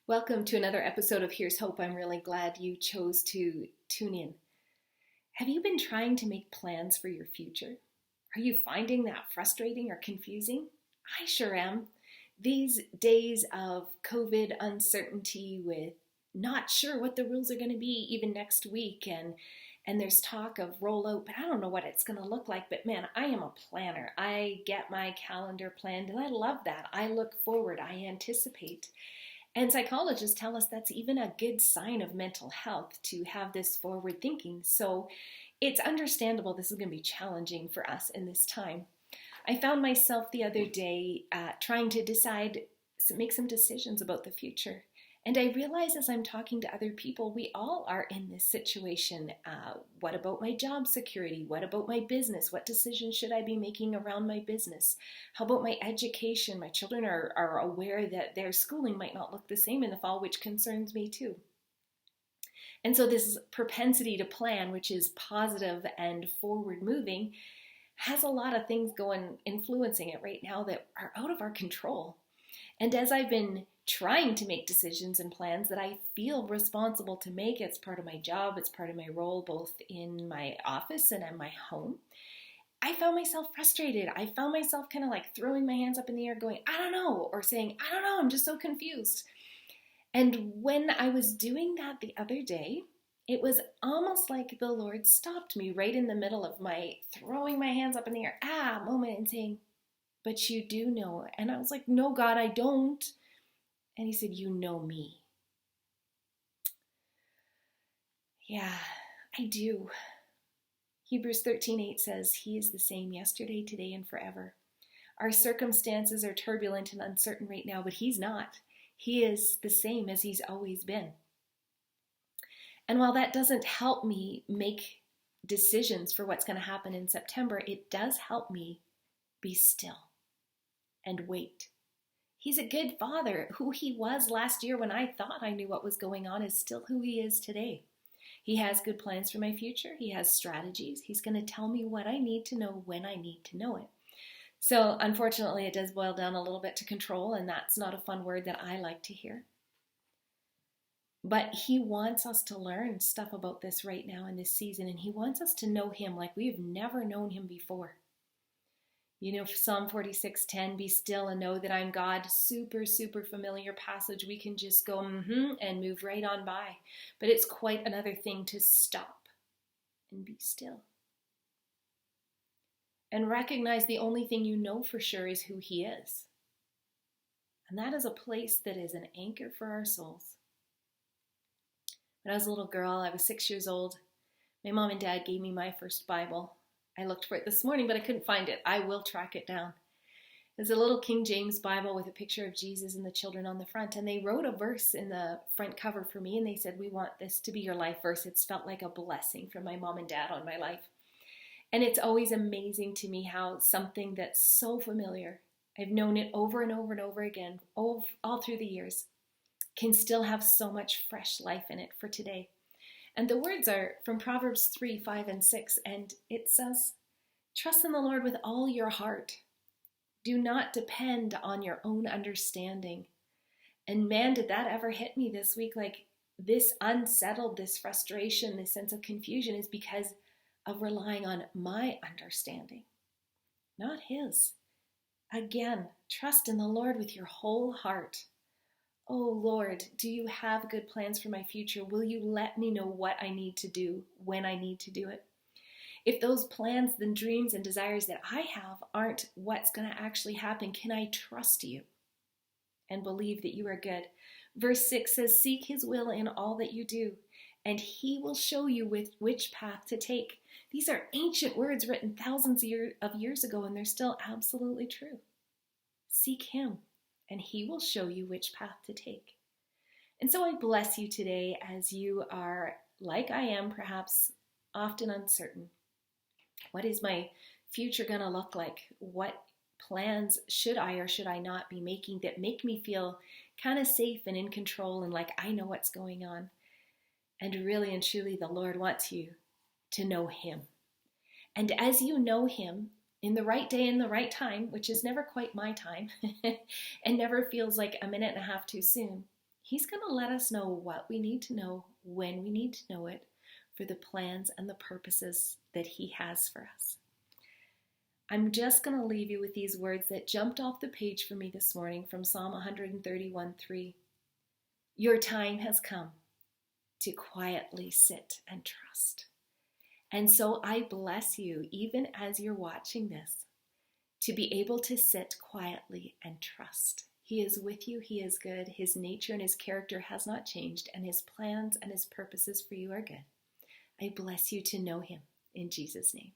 Welcome to another episode of Here's Hope. I'm really glad you chose to tune in. Have you been trying to make plans for your future? Are you finding that frustrating or confusing? I sure am. These days of COVID uncertainty with not sure what the rules are going to be even next week and there's talk of rollout, but I don't know what it's going to look like. But man, I am a planner. I get my calendar planned and I love that. I look forward. I anticipate. And psychologists tell us that's even a good sign of mental health to have this forward thinking. So it's understandable this is going to be challenging for us in this time. I found myself the other day trying to make some decisions about the future. And I realize as I'm talking to other people, we all are in this situation. What about my job security? What about my business? What decisions should I be making around my business? How about my education? My children are aware that their schooling might not look the same in the fall, which concerns me too. And so this propensity to plan, which is positive and forward moving, has a lot of things influencing it right now that are out of our control. And as I've been trying to make decisions and plans that I feel responsible to make, it's part of my job, it's part of my role, both in my office and in my home, I found myself frustrated. I found myself kind of like throwing my hands up in the air going, I don't know, or saying, I don't know, I'm just so confused. And when I was doing that the other day, it was almost like the Lord stopped me right in the middle of my throwing my hands up in the air, moment and saying, but you do know. And I was like, no, God, I don't. And he said, you know me. Yeah, I do. Hebrews 13:8 says, he is the same yesterday, today, and forever. Our circumstances are turbulent and uncertain right now, but he's not. He is the same as he's always been. And while that doesn't help me make decisions for what's going to happen in September, it does help me be still and wait. He's a good father. Who he was last year when I thought I knew what was going on is still who he is today. He has good plans for my future. He has strategies. He's going to tell me what I need to know when I need to know it. So unfortunately, it does boil down a little bit to control, and that's not a fun word that I like to hear. But he wants us to learn stuff about this right now in this season, and he wants us to know him like we've never known him before. You know, Psalm 46:10, be still and know that I'm God. Super, super familiar passage. We can just go and move right on by. But it's quite another thing to stop and be still. And recognize the only thing you know for sure is who he is. And that is a place that is an anchor for our souls. When I was a little girl, I was 6 years old. My mom and dad gave me my first Bible. I looked for it this morning, but I couldn't find it. I will track it down. It's a little King James Bible with a picture of Jesus and the children on the front. And they wrote a verse in the front cover for me. And they said, we want this to be your life verse. It's felt like a blessing from my mom and dad on my life. And it's always amazing to me how something that's so familiar, I've known it over and over and over again, all through the years, can still have so much fresh life in it for today. And the words are from Proverbs 3, 5, and 6. And it says, trust in the Lord with all your heart. Do not depend on your own understanding. And man, did that ever hit me this week? Like this unsettled, this frustration, this sense of confusion is because of relying on my understanding, not his. Again, trust in the Lord with your whole heart. Oh Lord, do you have good plans for my future? Will you let me know what I need to do when I need to do it? If those plans and dreams and desires that I have aren't what's going to actually happen, can I trust you and believe that you are good? Verse 6 says, seek his will in all that you do, and he will show you which path to take. These are ancient words written thousands of years ago, and they're still absolutely true. Seek him, and he will show you which path to take. And so I bless you today as you are, like I am, perhaps often uncertain. What is my future going to look like? What plans should I or should I not be making that make me feel kind of safe and in control and like I know what's going on? And really and truly, the Lord wants you to know him. And as you know him, in the right day, in the right time, which is never quite my time, and never feels like a minute and a half too soon, He's going to let us know what we need to know, when we need to know it, for the plans and the purposes that He has for us. I'm just going to leave you with these words that jumped off the page for me this morning from Psalm 131:3. Your time has come to quietly sit and trust. And so I bless you, even as you're watching this, to be able to sit quietly and trust. He is with you. He is good. His nature and His character has not changed, and His plans and His purposes for you are good. I bless you to know Him in Jesus' name.